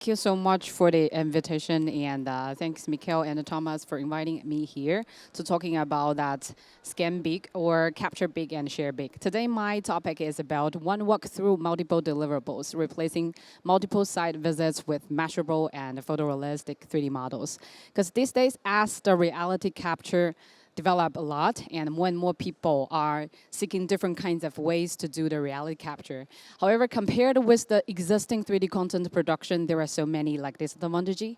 Thank you so much for the invitation, and thanks, Mikhail and Thomas, for inviting me here to talking about that scan big or capture big and share big. Today, my topic is about one walk through multiple deliverables, replacing multiple site visits with measurable and photorealistic 3D models. Because these days, as the reality capture develop a lot, and more people are seeking different kinds of ways to do the reality capture. However, compared with the existing 3D content production, there are so many like disadvantages.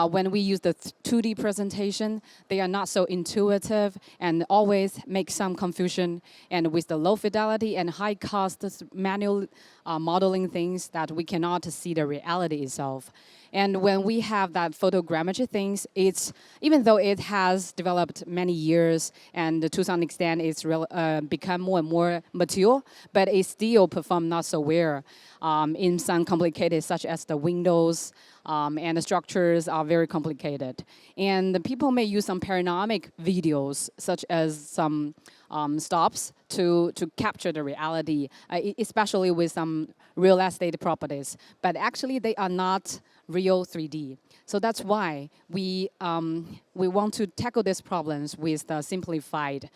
When we use the 2D presentation, they are not so intuitive and always make some confusion. And with the low fidelity and high cost manual modeling things that we cannot see the reality itself. And when we have that photogrammetry things, it's even though it has developed many years and to some extent it's become more and more mature, but it still perform not so well in some complicated, such as the windows and the structures are very complicated. And the people may use some panoramic videos, such as some stops to capture the reality, especially with some real estate properties. But actually, they are not real 3D. So that's why we want to tackle these problems with the simplified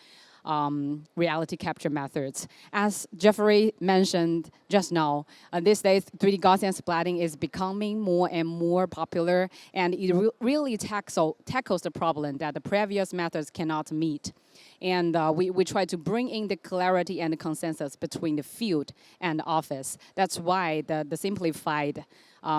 reality capture methods. As Jeffrey mentioned just now, these days 3D Gaussian Splatting is becoming more and more popular, and it really tackles the problem that the previous methods cannot meet. And we try to bring in the clarity and the consensus between the field and the office. That's why the simplified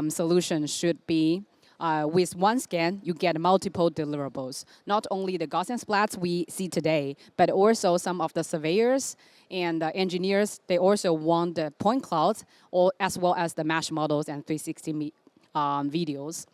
solution should be with one scan, you get multiple deliverables. Not only the Gaussian splats we see today, but also some of the surveyors and engineers, they also want the point clouds, or as well as the mesh models and 360 videos.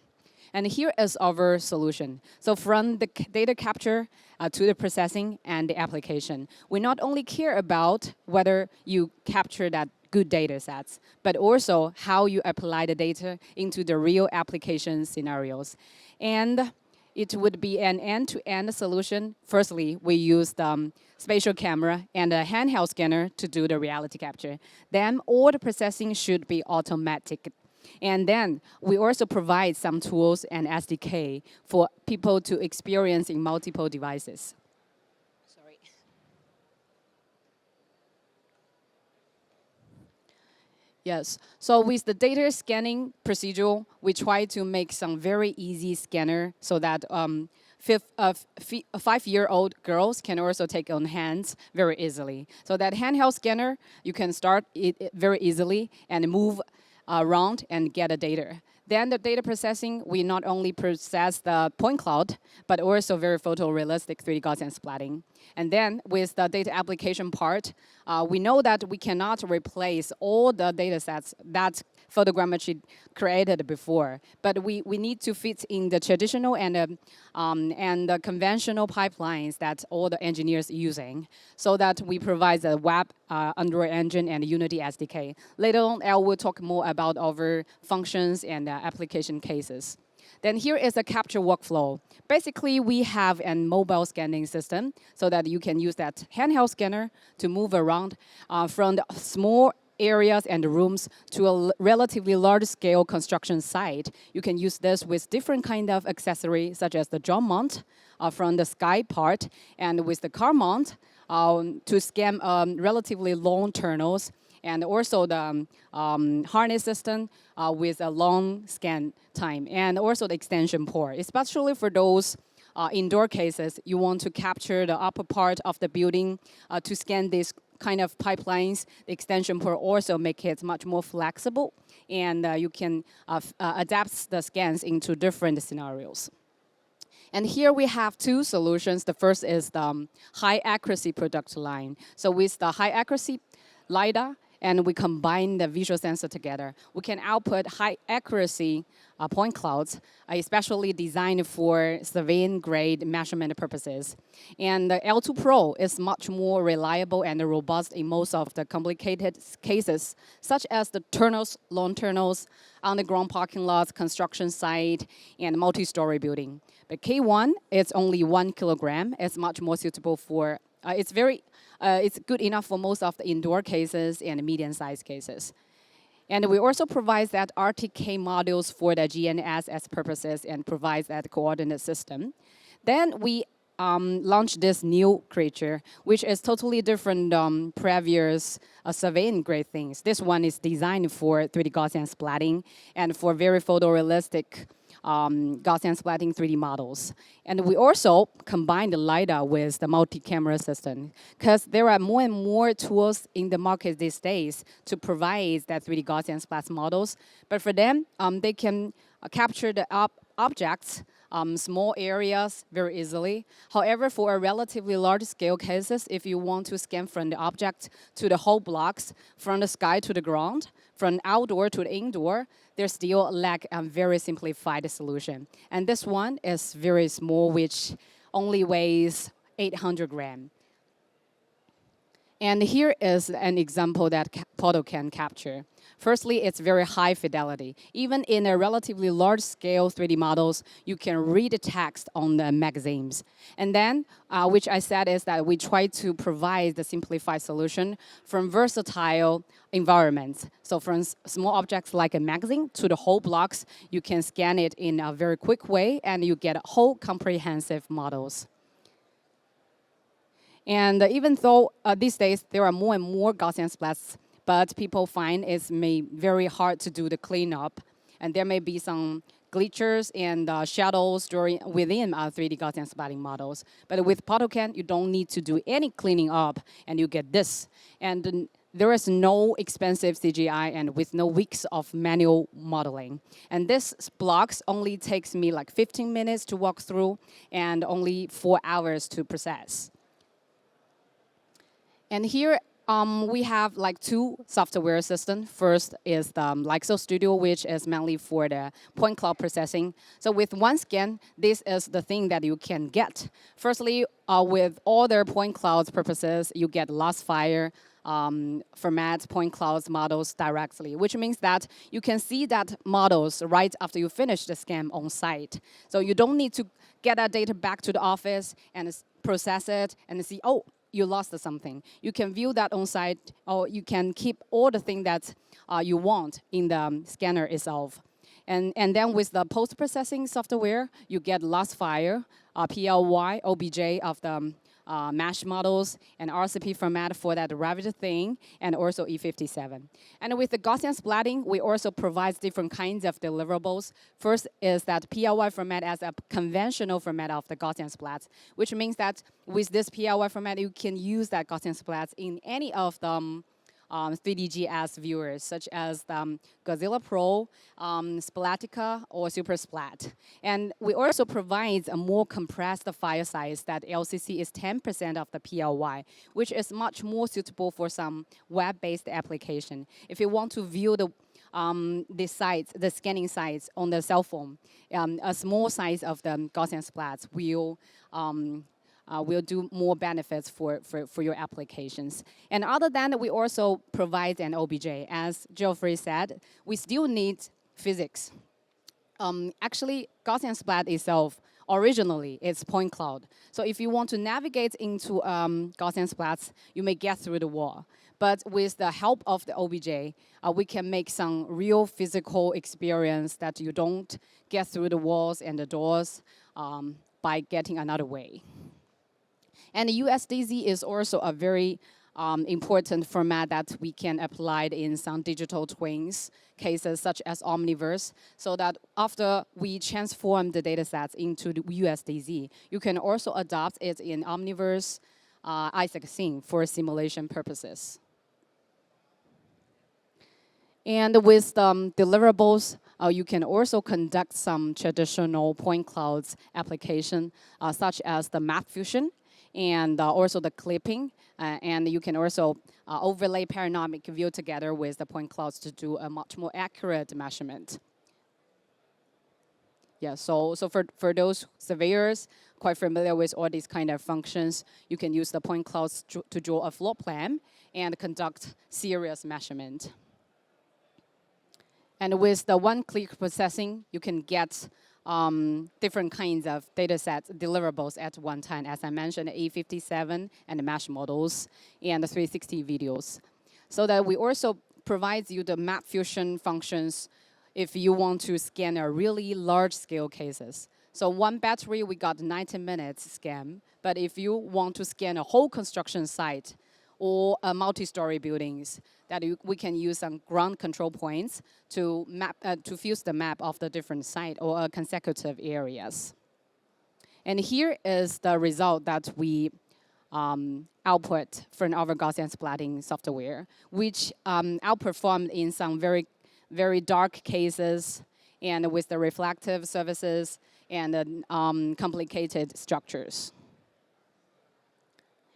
And here is our solution. So from the data capture to the processing and the application, we not only care about whether you capture that good data sets, but also how you apply the data into the real application scenarios. And it would be an end-to-end solution. Firstly, we use the spatial camera and a handheld scanner to do the reality capture. Then all the processing should be automatic. And then we also provide some tools and SDK for people to experience in multiple devices. Sorry. Yes, so with the data scanning procedure, we try to make some very easy scanner so that 5-year-old girls can also take on hands very easily. So that handheld scanner, you can start it very easily and move around and get the data. Then the data processing, we not only process the point cloud, but also very photorealistic 3D Gaussian splatting. And then with the data application part, we know that we cannot replace all the data sets that photogrammetry created before, but we need to fit in the traditional and the conventional pipelines that all the engineers using, so that we provide the web Android engine and Unity SDK. Later on, I will talk more about our functions and application cases. Then here is the capture workflow. Basically, we have a mobile scanning system so that you can use that handheld scanner to move around from the small areas and rooms to a relatively large-scale construction site. You can use this with different kind of accessory, such as the drum mount from the sky part, and with the car mount to scan relatively long tunnels, and also the harness system with a long scan time, and also the extension port, especially for those indoor cases. You want to capture the upper part of the building to scan these kind of pipelines. The extension port also make it much more flexible, and you can adapt the scans into different scenarios. And here we have two solutions. The first is the high accuracy product line. So with the high accuracy LiDAR, and we combine the visual sensor together, we can output high accuracy point clouds, especially designed for surveying grade measurement purposes. And the L2 Pro is much more reliable and robust in most of the complicated cases, such as the tunnels, long tunnels, underground parking lots, construction site, and multi-story building. But K1 is only 1 kilogram. It's much more suitable for, it's good enough for most of the indoor cases and medium-sized cases. And we also provide that RTK modules for the GNSS purposes and provides that coordinate system. Then we launched this new creature, which is totally different previous surveying grade things. This one is designed for 3D Gaussian splatting and for very photorealistic Gaussian splatting 3D models. And we also combine the LiDAR with the multi-camera system because there are more and more tools in the market these days to provide that 3D Gaussian splat models. But for them, they can capture the objects, small areas very easily. However, for a relatively large scale cases, if you want to scan from the object to the whole blocks, from the sky to the ground, from outdoor to the indoor, there's still lack a very simplified solution. And this one is very small, which only weighs 800 grams. And here is an example that Photo can capture. Firstly, it's very high fidelity. Even in a relatively large scale 3D models, you can read the text on the magazines. And then, which I said is that we try to provide the simplified solution from versatile environments. So from small objects like a magazine to the whole blocks, you can scan it in a very quick way and you get whole comprehensive models. And even though these days there are more and more Gaussian splats, but people find it's very hard to do the cleanup. And there may be some glitches and shadows within 3D Gaussian splatting models. But with PhotoCAN, you don't need to do any cleaning up, and you get this. And there is no expensive CGI and with no weeks of manual modeling. And this blocks only takes me like 15 minutes to walk through and only 4 hours to process. And here we have like two software systems. First is the Lexo Studio, which is mainly for the point cloud processing. So with one scan, this is the thing that you can get. Firstly, with all their point clouds purposes, you get lost fire format point clouds models directly, which means that you can see that models right after you finish the scan on site. So you don't need to get that data back to the office and process it and see, oh, you lost something. You can view that on site, or you can keep all the things that you want in the scanner itself. And then with the post-processing software, you get lost file, PLY, OBJ of the mesh models, and RCP format for that Revit thing, and also E57. And with the Gaussian splatting, we also provide different kinds of deliverables. First is that PLY format as a conventional format of the Gaussian splats, which means that with this PLY format, you can use that Gaussian splats in any of the 3DGS viewers, such as the Godzilla Pro, Splatica, or Super Splat. And we also provide a more compressed file size that LCC is 10% of the PLY, which is much more suitable for some web-based application. If you want to view the scanning sites on the cell phone, a small size of the Gaussian splats will do more benefits for your applications. And other than that, we also provide an OBJ. As Geoffrey said, we still need physics. Actually, Gaussian splat itself, originally, it's point cloud. So if you want to navigate into Gaussian splats, you may get through the wall. But with the help of the OBJ, we can make some real physical experience that you don't get through the walls and the doors by getting another way. And USDZ is also a very important format that we can apply in some digital twins cases, such as Omniverse, so that after we transform the data sets into the USDZ, you can also adopt it in Omniverse Isaac Scene for simulation purposes. And with deliverables, you can also conduct some traditional point clouds application, such as the map fusion, and also the clipping, and you can also overlay panoramic view together with the point clouds to do a much more accurate measurement. Yeah, so for those surveyors quite familiar with all these kind of functions, you can use the point clouds to draw a floor plan and conduct serious measurement. And with the one-click processing, you can get different kinds of data sets, deliverables at one time. As I mentioned, E57 and the mesh models and the 360 videos. So that we also provides you the map fusion functions if you want to scan a really large-scale cases. So one battery, we got 90 minutes scan. But if you want to scan a whole construction site or a multi-story buildings, that we can use some ground control points to map to fuse the map of the different site or consecutive areas. And here is the result that we output from our Gaussian Splatting software, which outperformed in some very, very dark cases and with the reflective surfaces and complicated structures.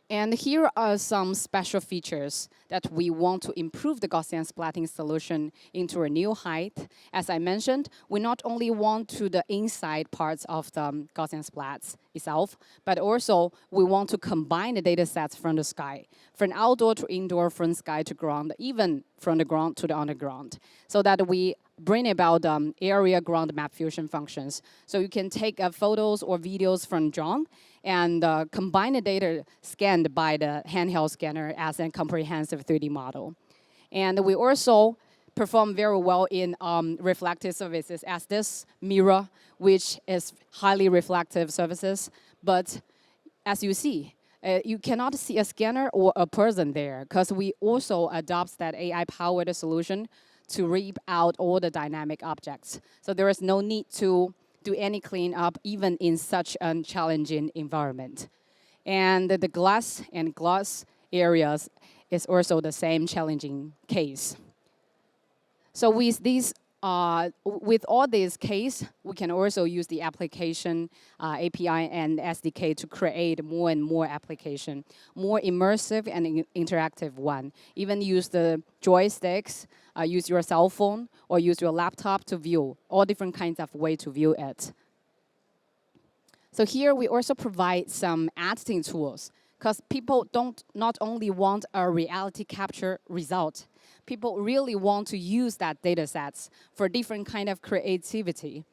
And here are some special features that we want to improve the Gaussian Splatting solution into a new height. As I mentioned, we not only want to the inside parts of the Gaussian splats itself, but also we want to combine the data sets from the sky, from outdoor to indoor, from sky to ground, even from the ground to the underground, so that we bring about area ground map fusion functions. So you can take photos or videos from drone and combine the data scanned by the handheld scanner as a comprehensive 3D model. And we also perform very well in reflective surfaces as this mirror, which is highly reflective surfaces. But as you see, you cannot see a scanner or a person there because we also adopt that AI-powered solution to reap out all the dynamic objects. So there is no need to do any cleanup, even in such a challenging environment. And the glass and gloss areas is also the same challenging case. So with these, with all these case, we can also use the application API and SDK to create more and more application, more immersive and interactive one. Even use the joysticks, use your cell phone, or use your laptop to view, all different kinds of way to view it. So here we also provide some editing tools, because people don't not only want a reality capture result, people really want to use that data sets for different kind of creativity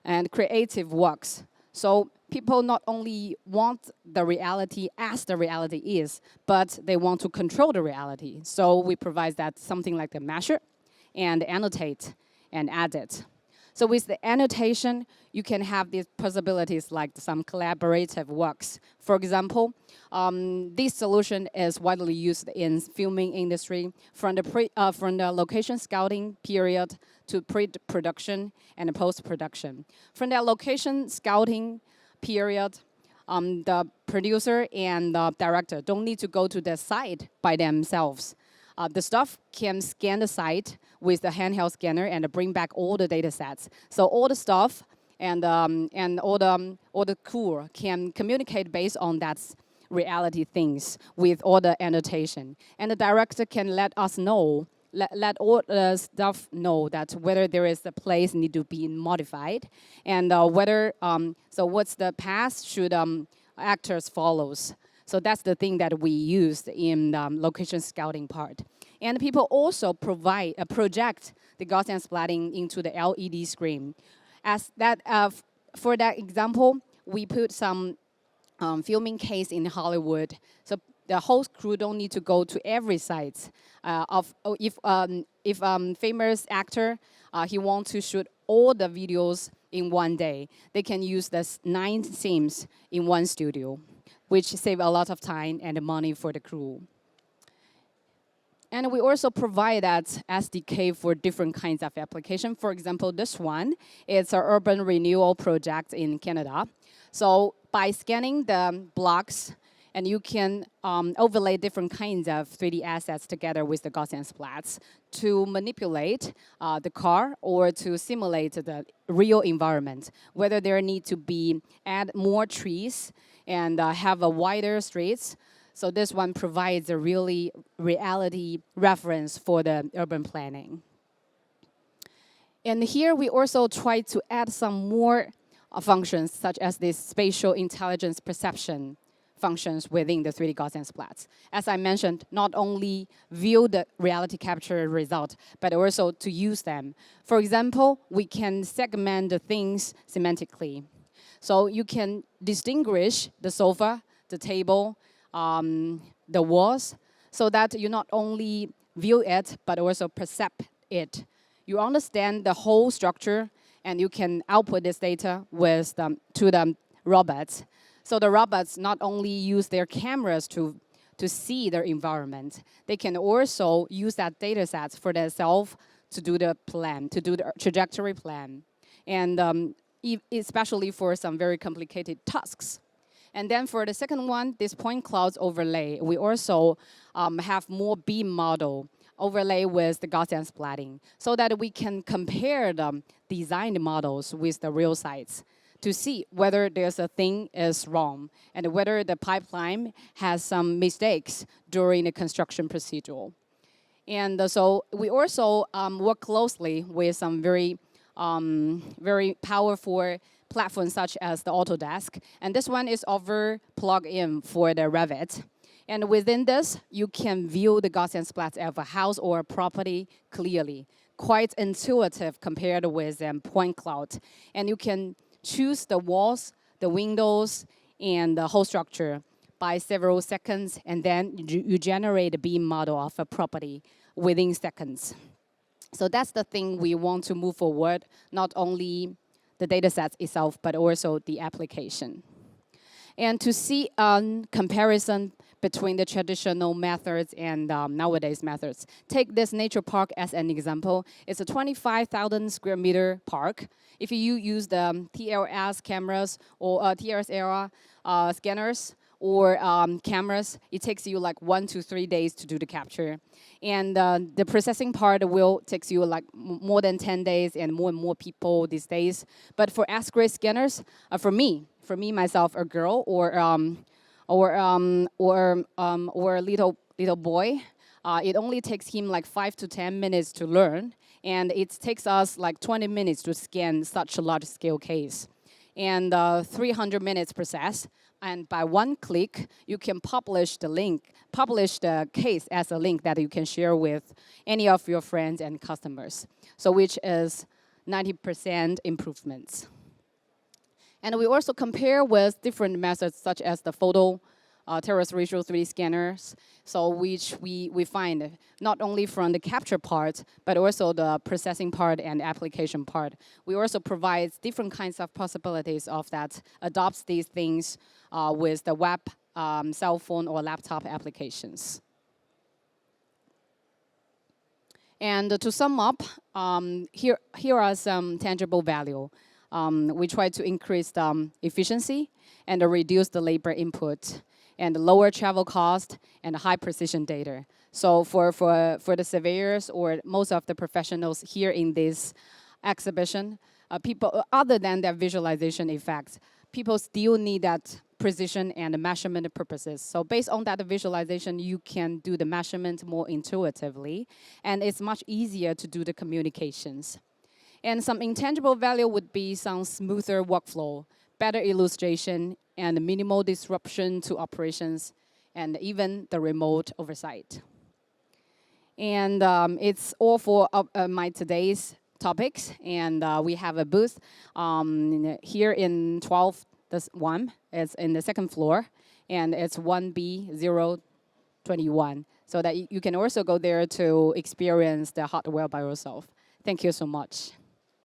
and creative works. So people not only want the reality as the reality is, but they want to control the reality. So we provide that something like the measure and annotate and edit. So with the annotation, you can have these possibilities like some collaborative works. For example, this solution is widely used in filming industry from the location scouting period to pre-production and post-production. From the location scouting period, the producer and the director don't need to go to the site by themselves. The staff can scan the site with the handheld scanner and bring back all the data sets. So all the staff and all the crew can communicate based on that reality things with all the annotation. And the director can let us know, let all the staff know that whether there is a place need to be modified and whether, so what's the path should actors follows. So that's the thing that we used in the location scouting part. And people also project the Gaussian splatting into the LED screen. As that, for that example, we put some filming case in Hollywood. So the whole crew don't need to go to every site. If famous actor, he wants to shoot all the videos in one day, they can use the 9 scenes in one studio, which save a lot of time and money for the crew. And we also provide that SDK for different kinds of application. For example, this one is an urban renewal project in Canada. So by scanning the blocks, and you can overlay different kinds of 3D assets together with the Gaussian splats to manipulate the car or to simulate the real environment, whether there need to be add more trees and have a wider streets. So this one provides a really reality reference for the urban planning. And here we also try to add some more functions, such as this spatial intelligence perception functions within the 3D Gaussian splats. As I mentioned, not only view the reality capture result, but also to use them. For example, we can segment the things semantically. So you can distinguish the sofa, the table, the walls, so that you not only view it, but also perceive it. You understand the whole structure, and you can output this data to the robots. So the robots not only use their cameras to see their environment, they can also use that data sets for themselves to do the plan, to do the trajectory plan, and especially for some very complicated tasks. And then for the second one, this point clouds overlay, we also have more beam model overlay with the Gaussian splatting so that we can compare the designed models with the real sites to see whether there's a thing is wrong and whether the pipeline has some mistakes during the construction procedure. And so we also work closely with some very powerful platforms such as the Autodesk. And this one is our plugin for the Revit. And within this, you can view the Gaussian splats of a house or a property clearly. Quite intuitive compared with point cloud. And you can choose the walls, the windows, and the whole structure by several seconds, and then you generate a beam model of a property within seconds. So that's the thing we want to move forward, not only the data sets itself, but also the application. And to see a comparison between the traditional methods and nowadays methods. Take this nature park as an example. It's a 25,000 square meter park. If you use the TLS cameras or TLS era scanners or cameras, it takes you like 1 to 3 days to do the capture. And the processing part will take you like more than 10 days and more people these days. But for XGrids scanners, for me myself, a girl or a little boy, it only takes him like 5 to 10 minutes to learn, and it takes us like 20 minutes to scan such a large scale case, and 300 minutes process. And by one click, you can publish the case as a link that you can share with any of your friends and customers. So which is 90% improvements. And we also compare with different methods such as the terrestrial 3D scanners, so which we find not only from the capture part, but also the processing part and application part. We also provide different kinds of possibilities of that adopts these things with the web, cell phone, or laptop applications. And to sum up, here are some tangible value. We try to increase the efficiency and reduce the labor input and lower travel cost and high precision data. So for the surveyors or most of the professionals here in this exhibition, people, other than their visualization effects, people still need that precision and measurement purposes. So based on that visualization, you can do the measurement more intuitively, and it's much easier to do the communications. And some intangible value would be some smoother workflow, better illustration, and minimal disruption to operations, and even the remote oversight. And it's all for my today's topics. And we have a booth here in 12, this one. It's in the second floor, and it's 1B021. So that you can also go there to experience the hardware by yourself. Thank you so much.